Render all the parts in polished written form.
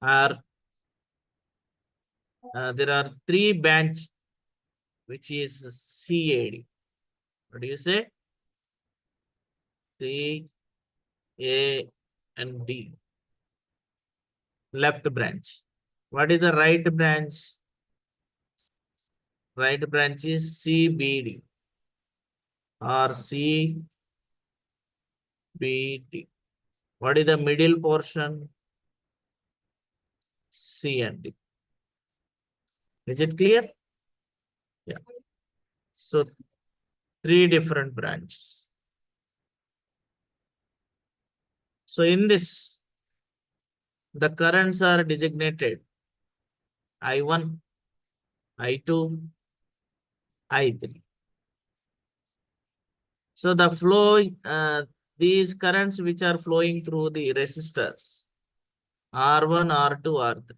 are there are three branch which is CAD. What do you say? C, A, and D. Left branch. What is the right branch? Right branch is CBD or CBD. What is the middle portion? C and D. Is it clear? Yeah. So three different branches. So in this, the currents are designated I1, I2, I3. So the flow, these currents which are flowing through the resistors, R1, R2, R3.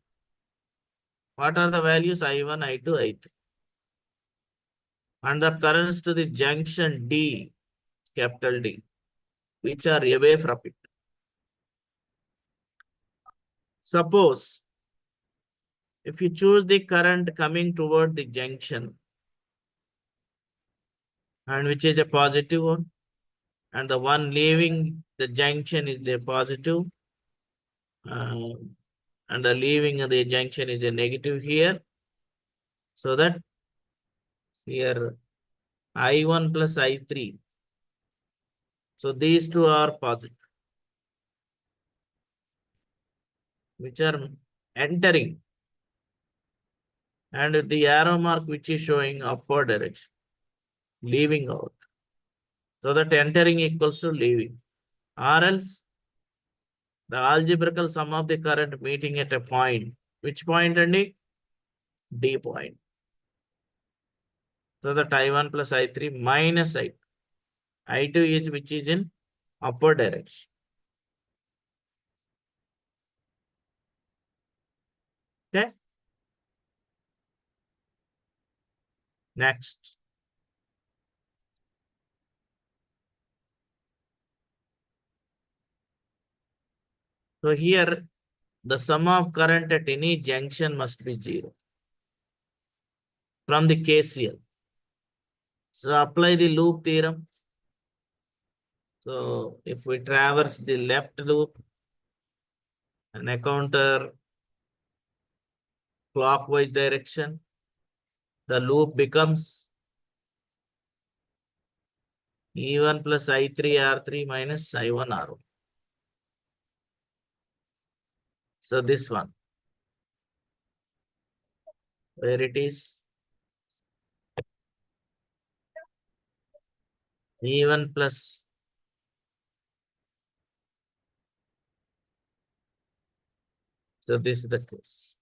What are the values? I1, I2, I3. And the currents to the junction D, capital D, which are away from it. Suppose if you choose the current coming toward the junction, and which is a positive one, and the one leaving the junction is a positive, and the leaving of the junction is a negative here. So that here I1 plus I3. So these two are positive, which are entering, and the arrow mark which is showing upward direction, leaving out. So that entering equals to leaving, or else the algebraical sum of the current meeting at a point. Which point, Andy? D point. So that I1 plus I3 minus I2. I2 is which is in upward direction. Okay. Next. So here the sum of current at any junction must be 0 from the KCL. So apply the loop theorem. So if we traverse the left loop and encounter clockwise direction, the loop becomes E1 plus I3 R3 minus I1 R1. So this one, where it is E1 plus so this is the case.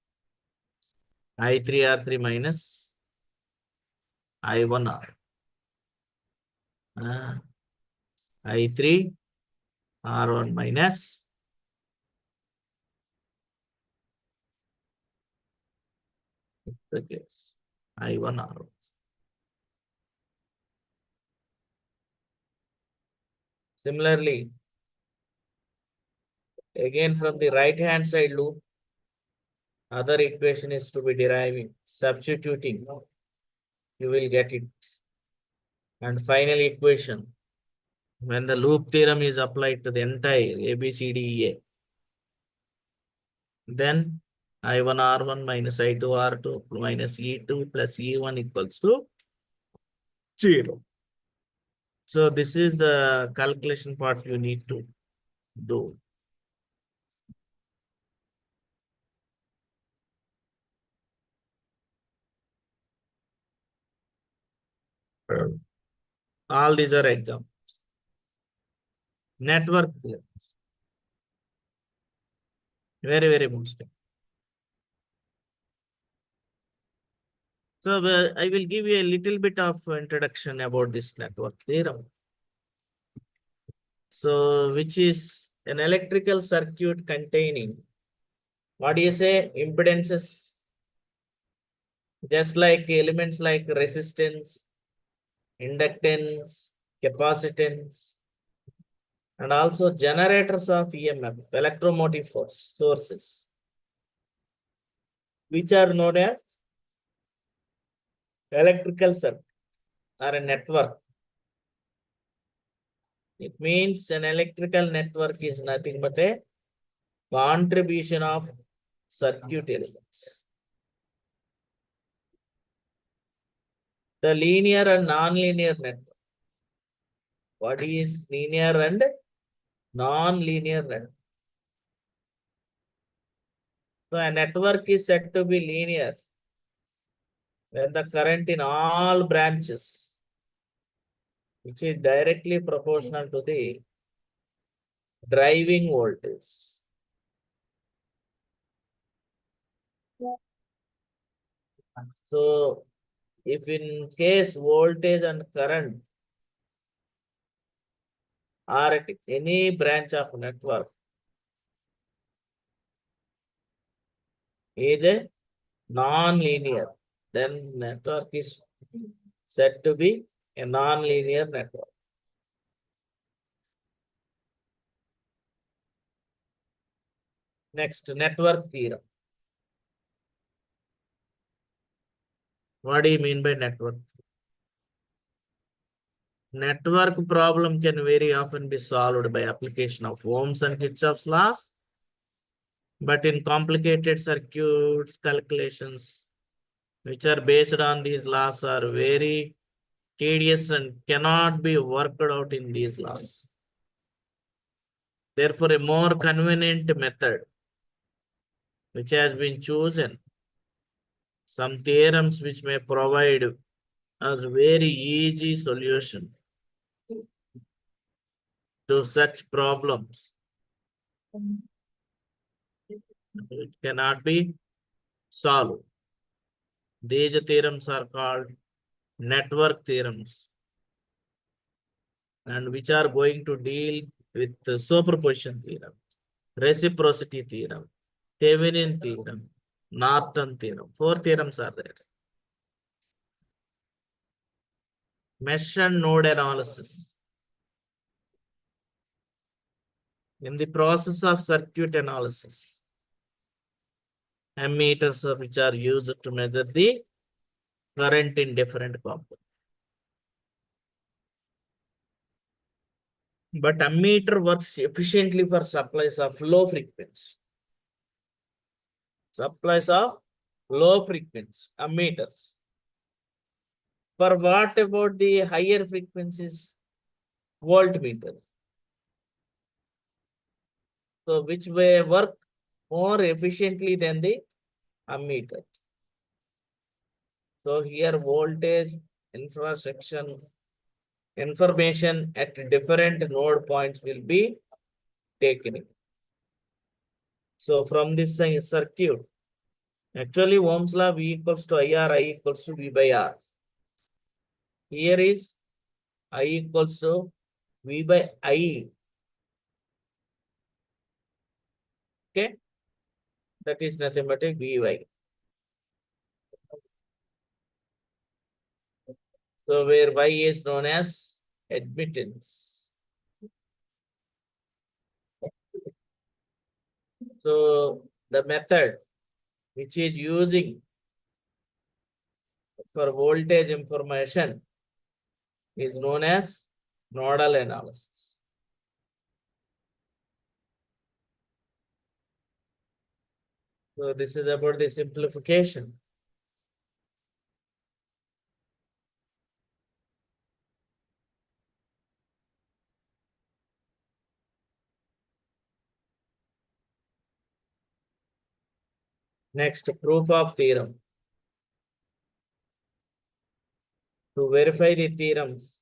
I3 R3 minus I1 R. I3 R1 minus the case I1 R1. Similarly, again from the right hand side loop, other equation is to be deriving, substituting, you will get it. And final equation, when the loop theorem is applied to the entire ABCDEA, then I1 R1 minus I2 R2 minus E2 plus E1 equals to 0. So this is the calculation part you need to do. All these are examples. Network theorems. Very, very most. So I will give you a little bit of introduction about this network theorem. So which is an electrical circuit containing, what do you say, impedances, just like elements like resistance, inductance, capacitance, and also generators of EMF, electromotive force sources. which are known as electrical circuit or a network. It means an electrical network is nothing but a contribution of circuit elements. The linear and non-linear network. What is linear and non-linear network? So a network is said to be linear when the current in all branches, which is directly proportional to the driving voltage. So if in case voltage and current are at any branch of network is a non-linear, then network is said to be a non-linear network. Next, network theorem. What do you mean by network? Network problem can very often be solved by application of Ohm's and Kirchhoff's laws, but in complicated circuit calculations, which are based on these laws, are very tedious and cannot be worked out in these laws. Therefore, a more convenient method which has been chosen, some theorems which may provide us very easy solution to such problems. It cannot be solved. These theorems are called network theorems, and which are going to deal with the superposition theorem, reciprocity theorem, Thevenin theorem, Norton theorem. 4 theorems are there. Mesh and node analysis. In the process of circuit analysis, ammeters which are used to measure the current in different components. But ammeter works efficiently for supplies of low frequency. Supplies of low frequency ammeters. For what about the higher frequencies? Voltmeter. So which way work more efficiently than the ammeter? So here voltage intersection information at different node points will be taken. So from this circuit, actually Ohm's law V equals to IR, I equals to V by R. Here is I equals to V by I. Okay, that is nothing but a Vy. So where Y is known as admittance. So the method which is using for voltage information is known as nodal analysis. So this is about the simplification. Next, proof of theorem. To verify the theorems,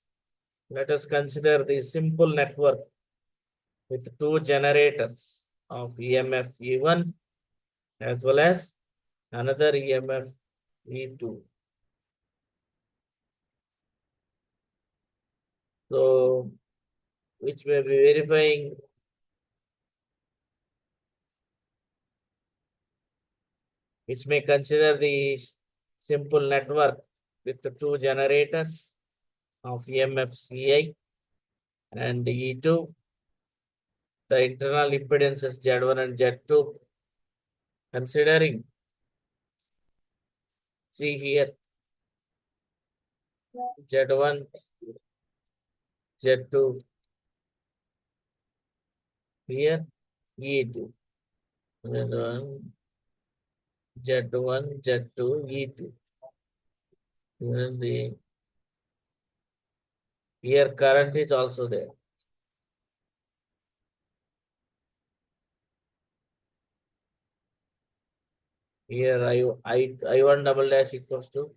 let us consider the simple network with 2 generators of EMF E1 as well as another EMF E2. So, which may be verifying which may consider the simple network with the 2 generators of EMF CI and E2. The internal impedances Z1 and Z2, considering See here, Z1, Z2, here, E2. Z1, Z1, Z2, E2. Even the here current is also there. Here I1 double dash equals to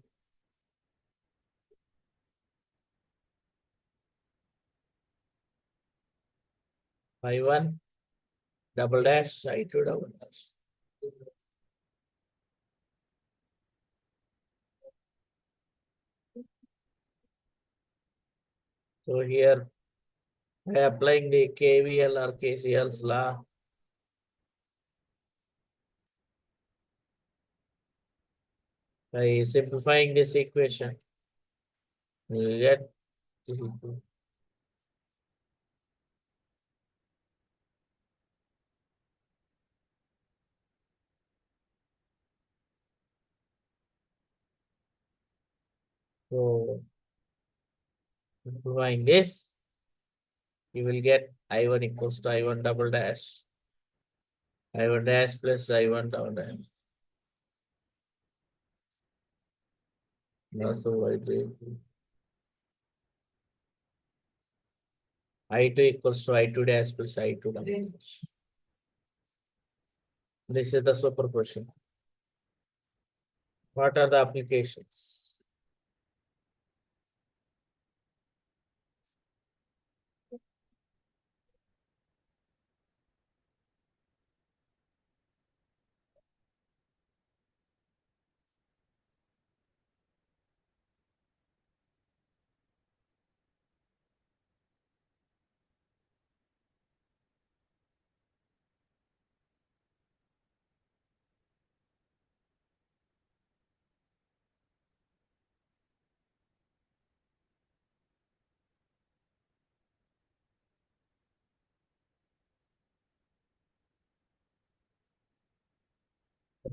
I1 double dash I2 double dash. So here by applying the KVL or KCL's law, by simplifying this equation, we get this equal. So simplifying this, you will get I1 equals to I1 double dash. I1 dash plus I1 double dash. Also I2 equals to I2 dash plus I2 double dash. This is the superposition. What are the applications?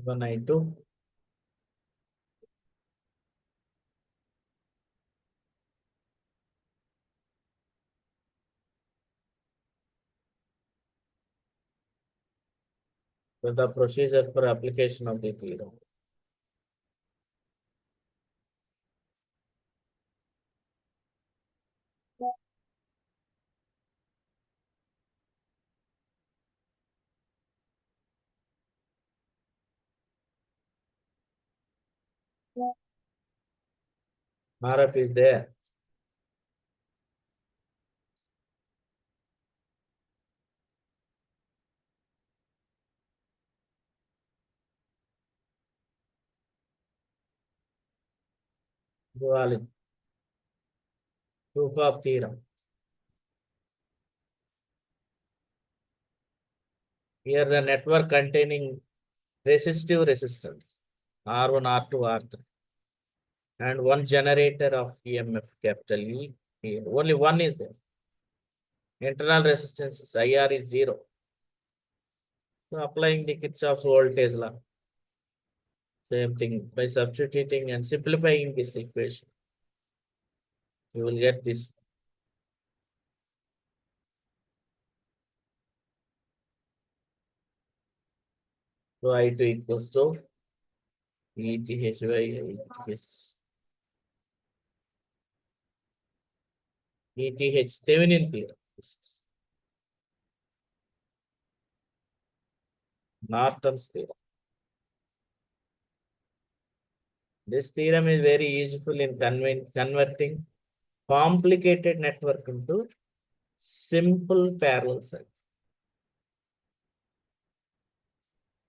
One I2. So the procedure for application of the theorem. RF is there. Duality. Proof of theorem. Here the network containing resistive resistance R1, R2, R3 and one generator of EMF capital E. Here. Only one is there. Internal resistance is IR is 0. So applying the Kirchhoff's voltage law. Same thing by substituting and simplifying this equation. You will get this. So I2 equals to ETH by ETH. ETH Thevenin theorem. This is Norton's theorem. This theorem is very useful in converting complicated network into simple parallel circuit.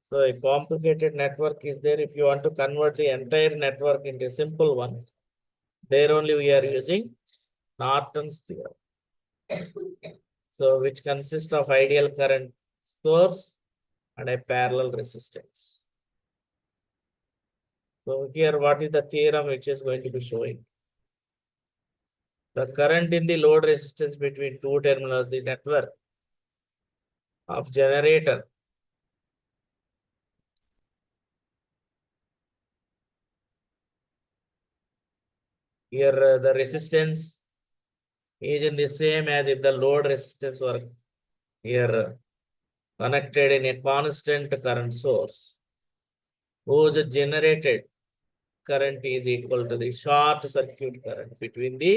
So a complicated network is there. If you want to convert the entire network into a simple one, there only we are using Norton's theorem. So which consists of ideal current source and a parallel resistance. So here what is the theorem which is going to be showing? The current in the load resistance between two terminals of the network of generator Here the resistance is in the same as if the load resistance were here connected in a constant current source, whose generated current is equal to the short circuit current between the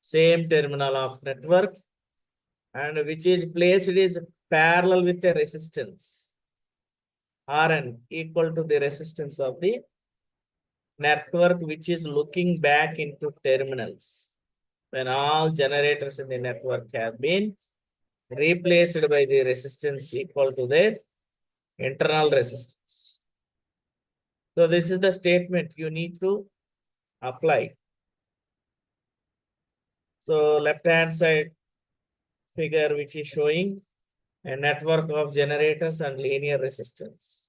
same terminal of network, and which is placed is parallel with the resistance Rn equal to the resistance of the network, which is looking back into terminals when all generators in the network have been replaced by the resistance equal to their internal resistance. So this is the statement you need to apply. So left hand side figure, which is showing a network of generators and linear resistance.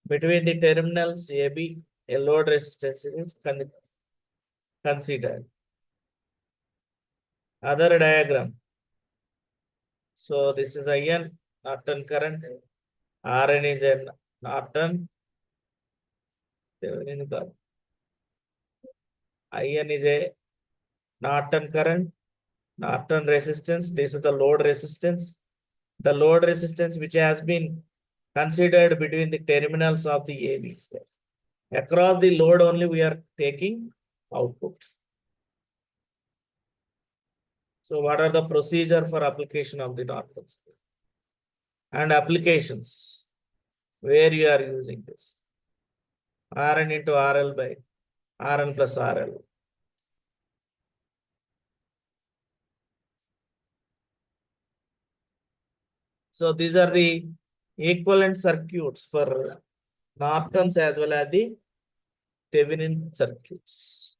Between the terminals AB, a load resistance is considered. Other diagram. So this is IN, Norton current. Rn is a Norton. IN is a Norton current, Norton resistance. This is the load resistance. The load resistance which has been considered between the terminals of the AB. Across the load only we are taking output. So what are the procedure for application of the Norton and applications where you are using this? Rn into RL by Rn plus RL. So these are the equivalent circuits for Nortons as well as the Thevenin circuits.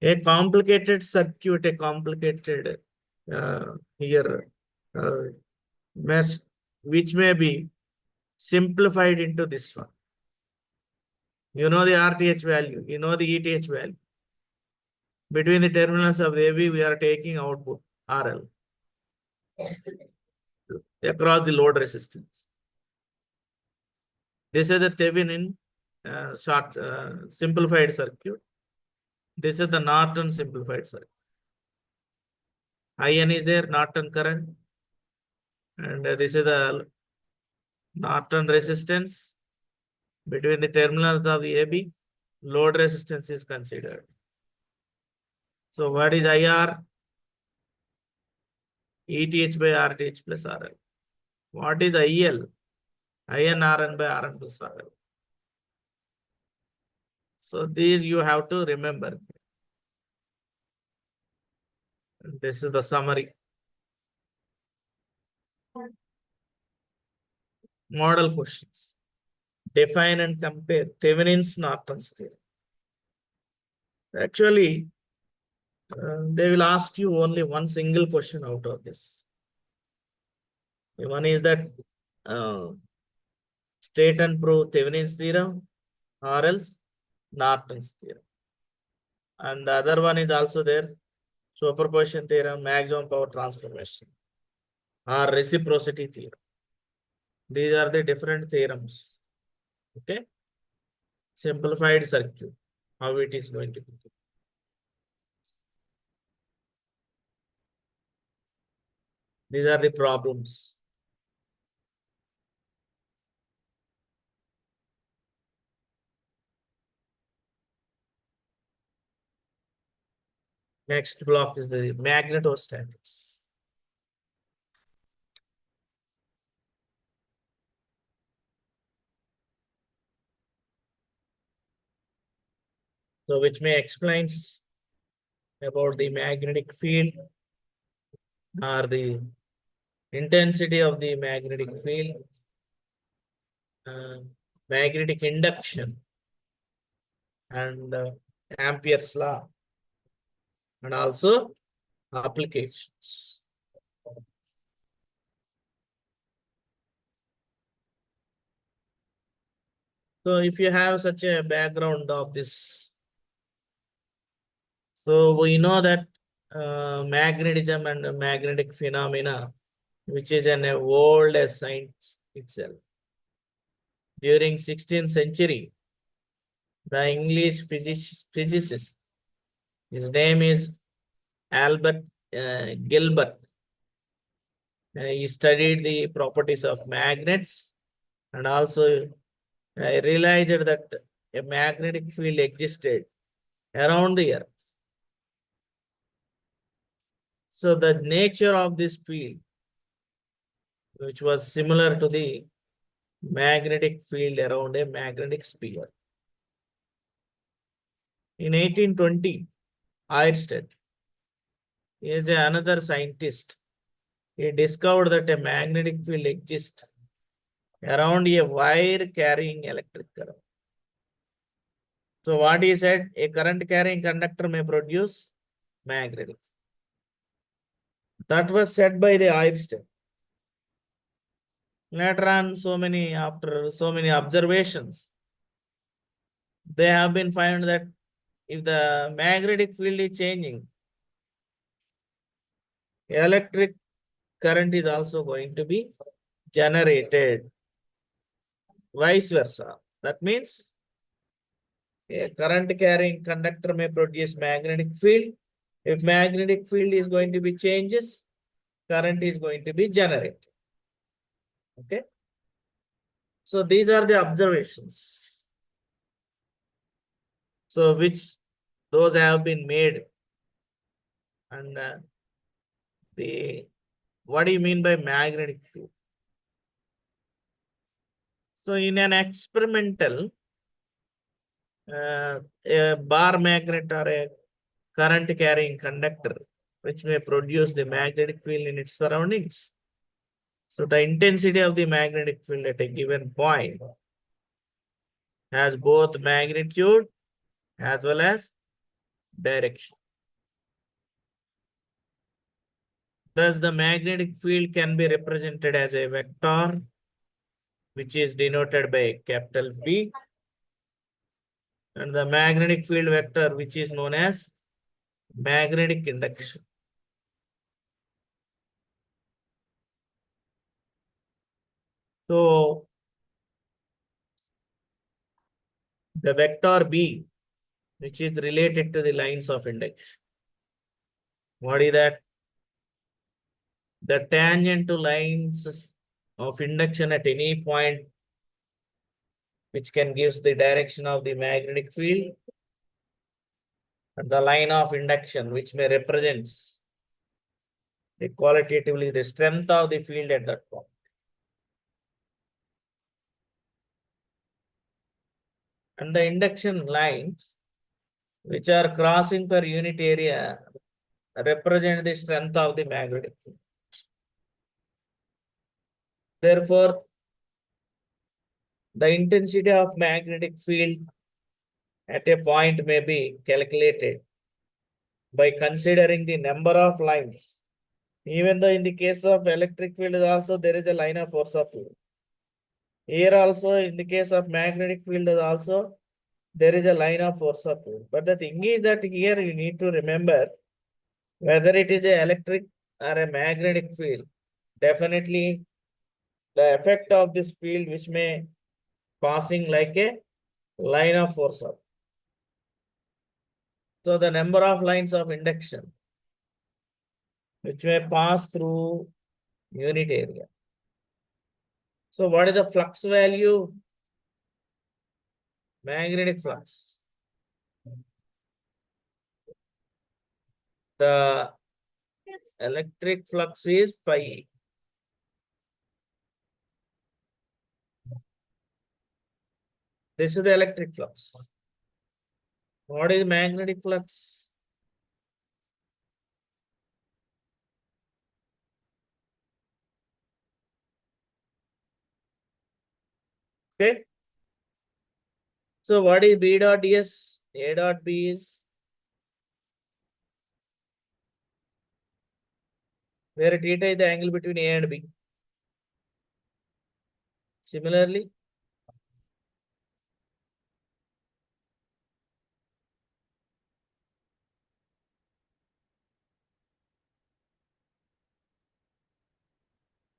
A complicated circuit, a complicated here mesh, which may be simplified into this one. You know the RTH value, you know the ETH value. Between the terminals of AB, we are taking output RL across the load resistance. This is the Thevenin simplified circuit. This is the Norton simplified circuit. IN is there, Norton current. And this is the Norton resistance. Between the terminals of the AB, load resistance is considered. So what is IR? ETH by RTH plus RL. What is IL? IN RN by RN plus RL. So these you have to remember. This is the summary. Model questions. Define and compare Thevenin's Norton's theorem. Actually, they will ask you only one single question out of this. One is that state and prove Thevenin's theorem or else Norton's theorem. And the other one is also there, superposition theorem, maximum power transformation, or reciprocity theorem. These are the different theorems. Okay. Simplified circuit, how it is going to be. These are the problems. Next block is the magnetostatics. So which may explains about the magnetic field or the intensity of the magnetic field, magnetic induction, and Ampere's law, and also applications. So if you have such a background of this, so we know that magnetism and magnetic phenomena, which is an old science itself. During 16th century, the English physicist. His name is Albert Gilbert. He studied the properties of magnets, and also realized that a magnetic field existed around the earth. So the nature of this field, which was similar to the magnetic field around a magnetic sphere. In 1820, Ørsted is another scientist. He discovered that a magnetic field exists around a wire carrying electric current. So what he said, a current carrying conductor may produce magnetic. That was said by the Ørsted. Later on, after so many observations, they have been found that if the magnetic field is changing, electric current is also going to be generated. Vice versa. That means a current carrying conductor may produce magnetic field. If magnetic field is going to be changes, current is going to be generated. Okay. So these are the observations. So which those have been made, and what do you mean by magnetic field? So in an experimental, a bar magnet or a current carrying conductor, which may produce the magnetic field in its surroundings. So the intensity of the magnetic field at a given point has both magnitude as well as direction. Thus, the magnetic field can be represented as a vector, which is denoted by capital B, and the magnetic field vector, which is known as magnetic induction. So the vector B, which is related to the lines of induction. What is that? The tangent to lines of induction at any point, which can gives the direction of the magnetic field, and the line of induction, which may represents the qualitatively the strength of the field at that point. And the induction lines, which are crossing per unit area, represent the strength of the magnetic field. Therefore, the intensity of magnetic field at a point may be calculated by considering the number of lines. Even though in the case of electric field also there is a line of force of field. Here also in the case of magnetic field also there is a line of force of field. But the thing is that here you need to remember whether it is an electric or a magnetic field. Definitely the effect of this field which may passing like a line of force of. So the number of lines of induction which may pass through unit area. So what is the flux value? Magnetic flux. The electric flux is phi. This is the electric flux. What is magnetic flux? Okay. So what is B dot ds? A dot B is where theta is the angle between A and B. Similarly,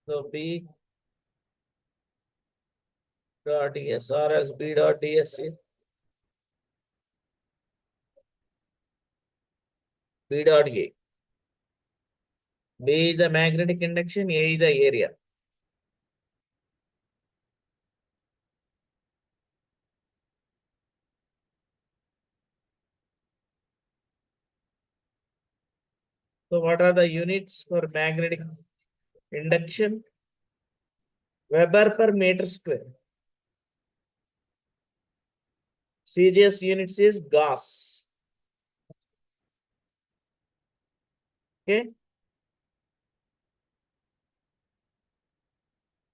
so B dot ds or as B dot ds is B dot A. B is the magnetic induction, A is the area. So what are the units for magnetic induction? Weber per meter square. CGS units is Gauss. Okay.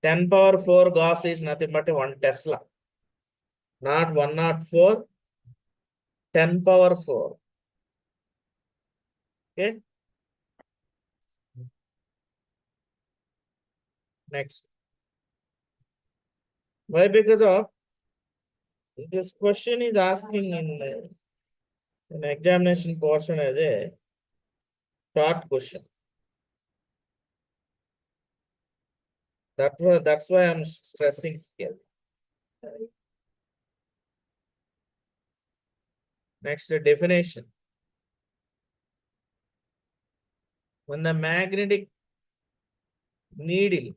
10 power 4 Gauss is nothing but 1 Tesla. Not 104. 10 power 4. Okay. Next. Why? Because of this question is asking in an examination portion as a short question. That's why I'm stressing here. Next, the definition. When the magnetic needle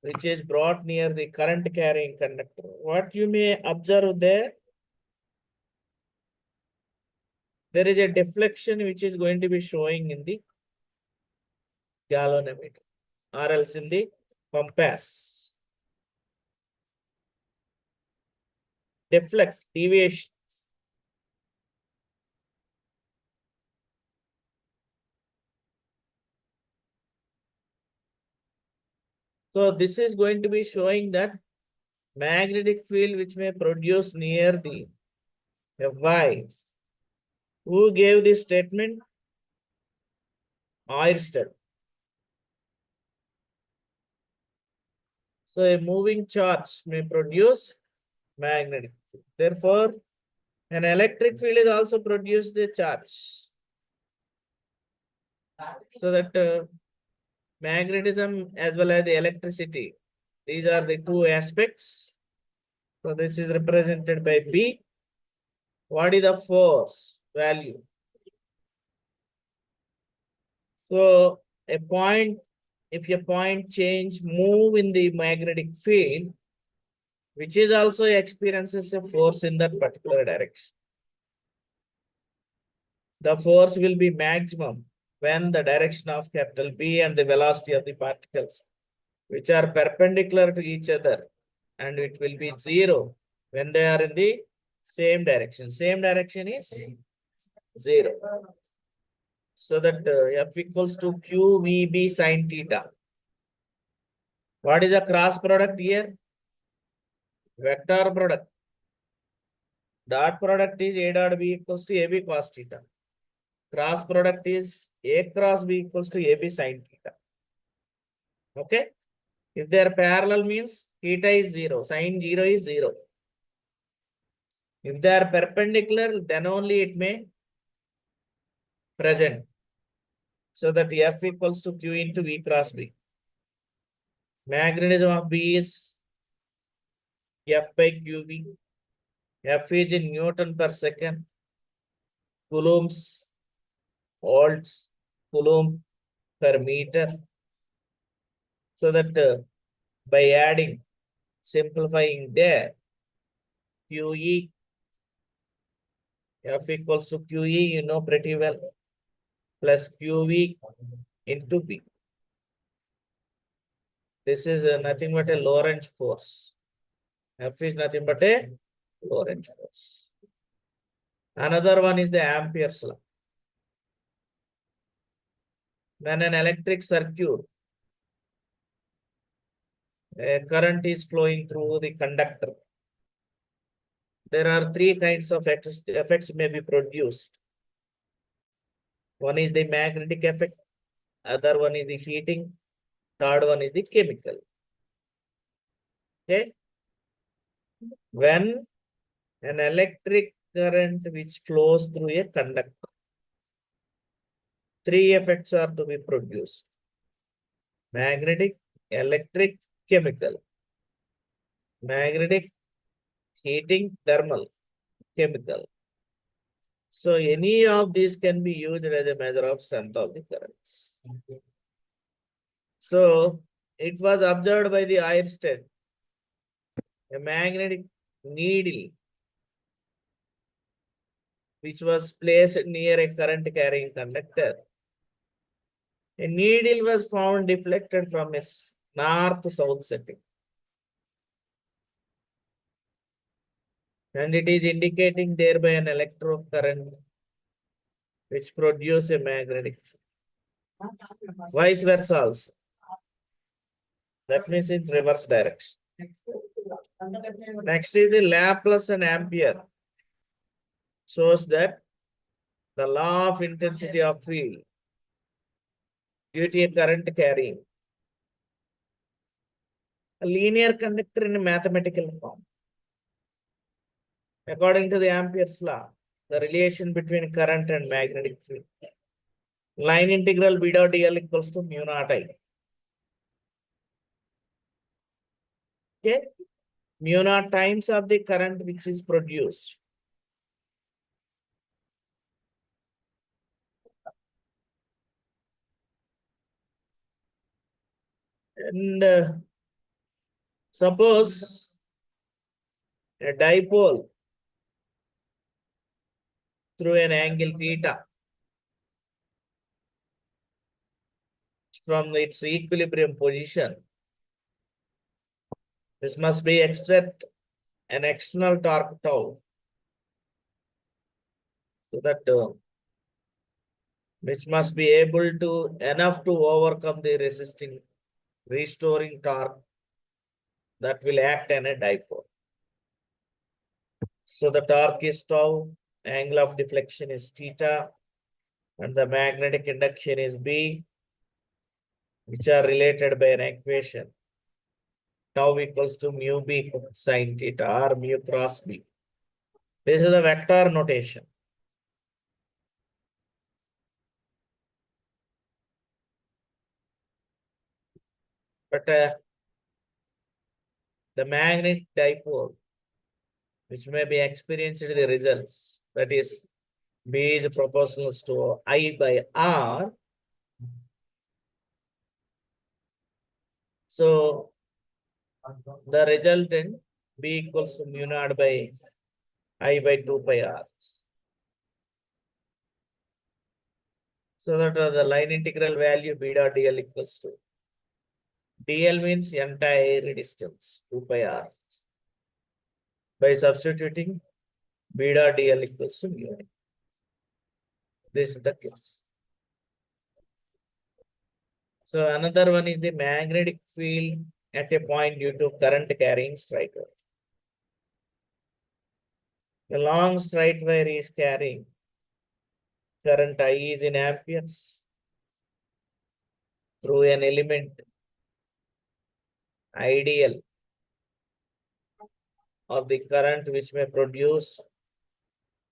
which is brought near the current carrying conductor, what you may observe there, there is a deflection which is going to be showing in the galvanometer or else in the compass. Deflect, deviation. So this is going to be showing that magnetic field which may produce near the Fy. Who gave this statement? Oersted. So a moving charge may produce magnetic field. Therefore, an electric field is also produced the charge. So that magnetism as well as the electricity, these are the two aspects. So this is represented by B. What is the force value? So a point, if a point change move in the magnetic field, which is also experiences a force in that particular direction. The force will be maximum when the direction of capital B and the velocity of the particles, which are perpendicular to each other, and it will be zero when they are in the same direction. Same direction is zero. So that F equals to QVB sine theta. What is the cross product here? Vector product. Dot product is A dot B equals to AB cos theta. Cross product is A cross B equals to AB sine theta. Okay. If they are parallel means theta is 0, sine 0 is 0. If they are perpendicular, then only it may present. So that F equals to Q into V cross B. Magnetism of B is F by QV. F is in Newton per second. Coulombs, volts, coulomb per meter. So that by adding, simplifying there, QE, F equals to QE, you know pretty well, plus QV into B. This is nothing but a Lorentz force. F is nothing but a Lorentz force. Another one is the Ampere's law. When an electric circuit, a current is flowing through the conductor, there are three kinds of effects may be produced. One is the magnetic effect, other one is the heating, third one is the chemical. Okay. When an electric current which flows through a conductor, three effects are to be produced: magnetic, electric, chemical. Magnetic, heating, thermal, chemical. So any of these can be used as a measure of strength of the currents. So it was observed by the Oersted, a magnetic needle which was placed near a current carrying conductor. A needle was found deflected from a north-south setting. And it is indicating thereby an electric current which produces a magnetic field. Vice versa also. That means it's reverse direction. Next is the Laplace and Ampere. Shows that the law of intensity of field due to a current carrying a linear conductor in a mathematical form. According to the Ampere's law, the relation between current and magnetic field. Line integral B dot dl equals to mu naught I. Okay. Mu naught times of the current which is produced. And suppose a dipole through an angle theta from its equilibrium position. This must be exert an external torque tau. So that which must be able to enough to overcome the resisting restoring torque that will act on a dipole. So the torque is tau, angle of deflection is theta, and the magnetic induction is B, which are related by an equation. Tau equals to mu B sine theta or mu cross B. This is the vector notation. But the magnetic dipole, which may be experienced in the results, that is B is proportional to I by R. So the resultant B equals to mu naught by I by 2 pi R. So that the line integral value B dot dl equals to dl means entire distance 2 pi R. By substituting B dot dl equals to mu. This is the case. So another one is the magnetic field at a point due to current carrying straight wire. The long straight wire is carrying current I is in amperes through an element ideal of the current which may produce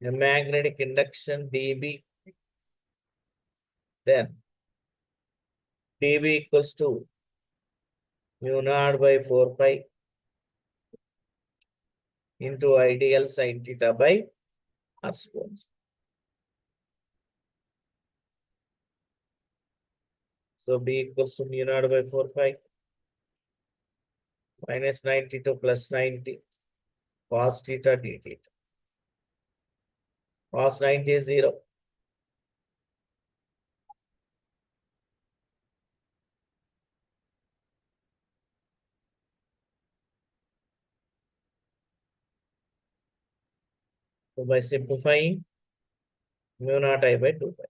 a magnetic induction dB. Then dB equals to mu naught by 4 pi into ideal sine theta by R square. So B equals to mu naught by 4 pi minus 92 plus 90 cos theta d theta. Cos 90 is 0. So by simplifying, mu naught I by 2 pi.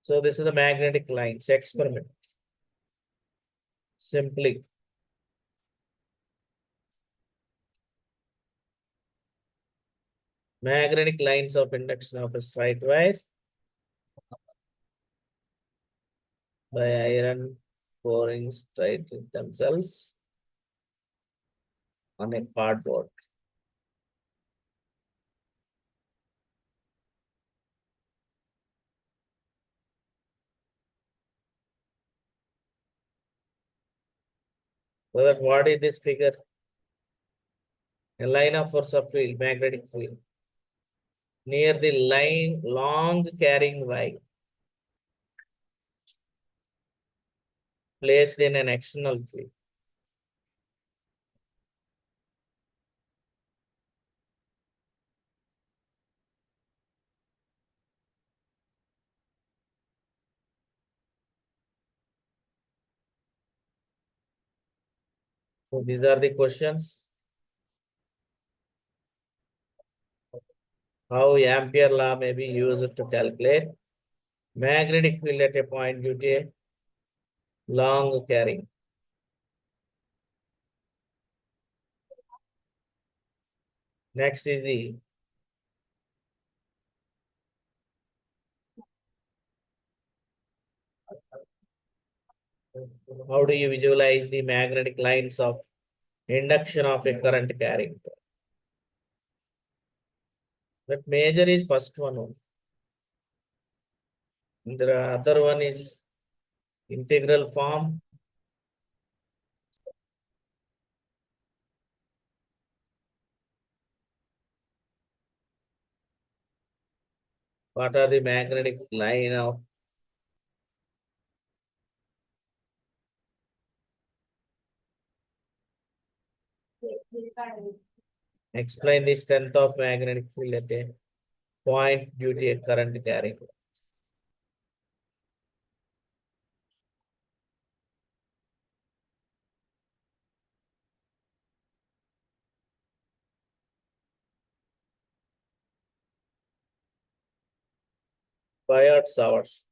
So this is the magnetic lines experiment. Simply magnetic lines of induction of a straight wire by iron pouring straight in themselves on a cardboard. So that what is this figure? A line of force of field, magnetic field, near the line, long carrying wire placed in an external field. So these are the questions. How Ampere law may be used to calculate magnetic field at a point due to a long carrying. Next is the how do you visualize the magnetic lines of induction of a current carrying? That major is first one only. The other one is integral form. What are the magnetic line of explain the strength of magnetic field at a point due to a current carrying. Biot-Savart's.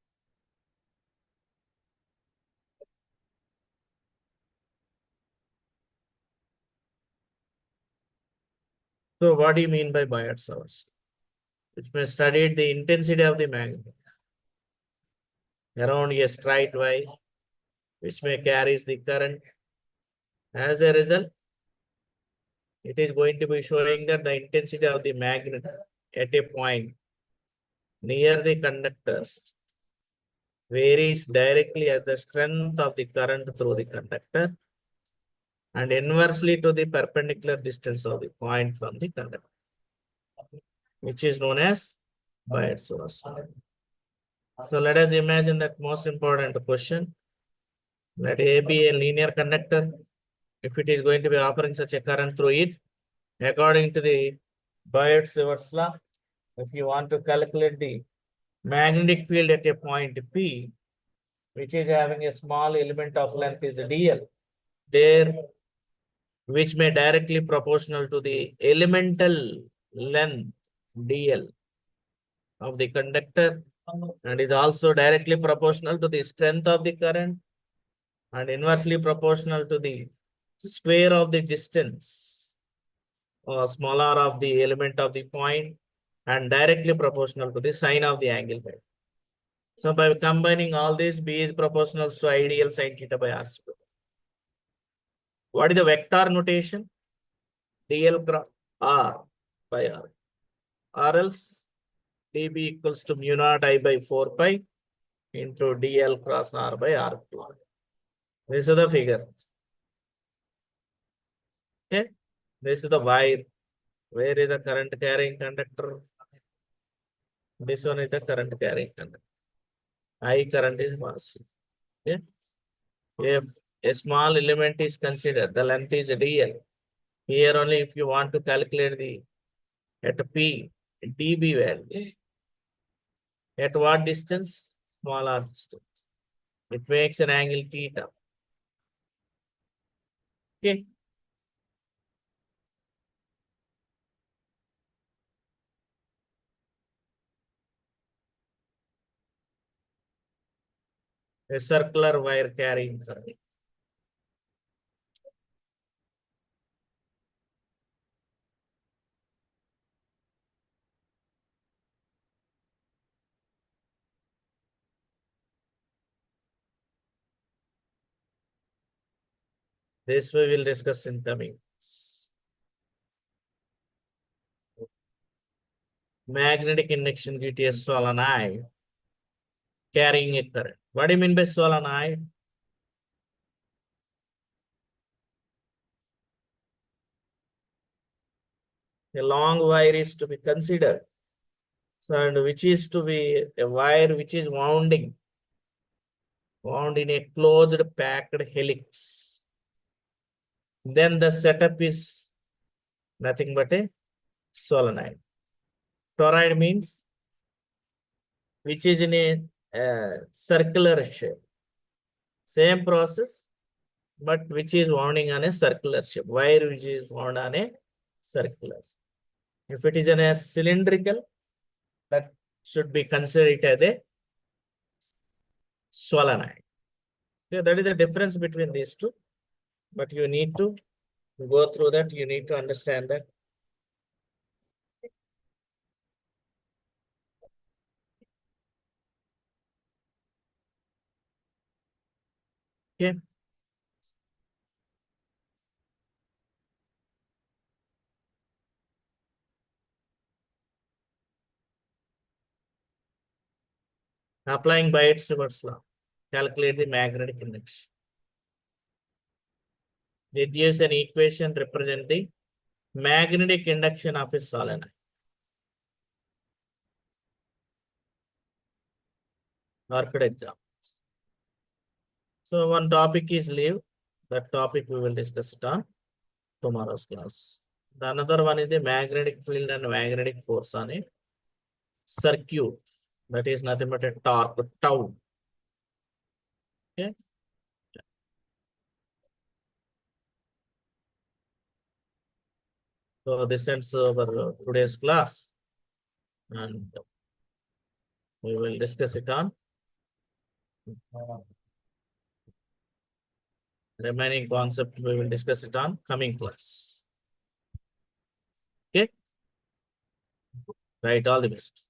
So what do you mean by Biot-Savart's? Which may study the intensity of the magnet around a straight wire, which may carries the current. As a result, it is going to be showing that the intensity of the magnet at a point near the conductors varies directly as the strength of the current through the conductor and inversely to the perpendicular distance of the point from the conductor, which is known as Biot-Savart's. So let us imagine that most important question. Let A be a linear conductor. If it is going to be offering such a current through it, according to the Biot-Savart's law, if you want to calculate the magnetic field at a point P, which is having a small element of length is dl, there, which may directly proportional to the elemental length dl of the conductor and is also directly proportional to the strength of the current and inversely proportional to the square of the distance or small r of the element of the point and directly proportional to the sine of the angle. So by combining all this, B is proportional to ideal sine theta by r square. What is the vector notation? dl cross r by r. Or else dB equals to mu naught I by 4 pi into dl cross r by r cube. This is the figure. Okay. This is the wire. Where is the current carrying conductor? This one is the current carrying conductor. I current is mass. Okay. If a small element is considered, the length is dl. Here only if you want to calculate the at P, dB value. At what distance? Small r distance. It makes an angle theta. Okay. A circular wire carrying current. This we will discuss in coming. Magnetic induction due to a solenoid carrying a current. What do you mean by solenoid? A long wire is to be considered. So, and which is to be a wire which is wound in a closed packed helix. Then the setup is nothing but a solenoid. Toroid means which is in a circular shape. Same process, but which is wounding on a circular shape. Wire which is wound on a circular. If it is in a cylindrical, that should be considered as a solenoid. Okay, that is the difference between these two. But you need to go through that. You need to understand that. Okay. Applying Biot-Simon's law. Calculate the magnetic index. It gives an equation representing magnetic induction of a solenoid. Worked exam. So one topic is leave. That topic we will discuss it on tomorrow's class. The another one is the magnetic field and magnetic force on a circuit. That is nothing but a torque, tau. Okay. So this ends our today's class, and we will discuss it on remaining concept. We will discuss it on coming class. Okay. Right. All the best.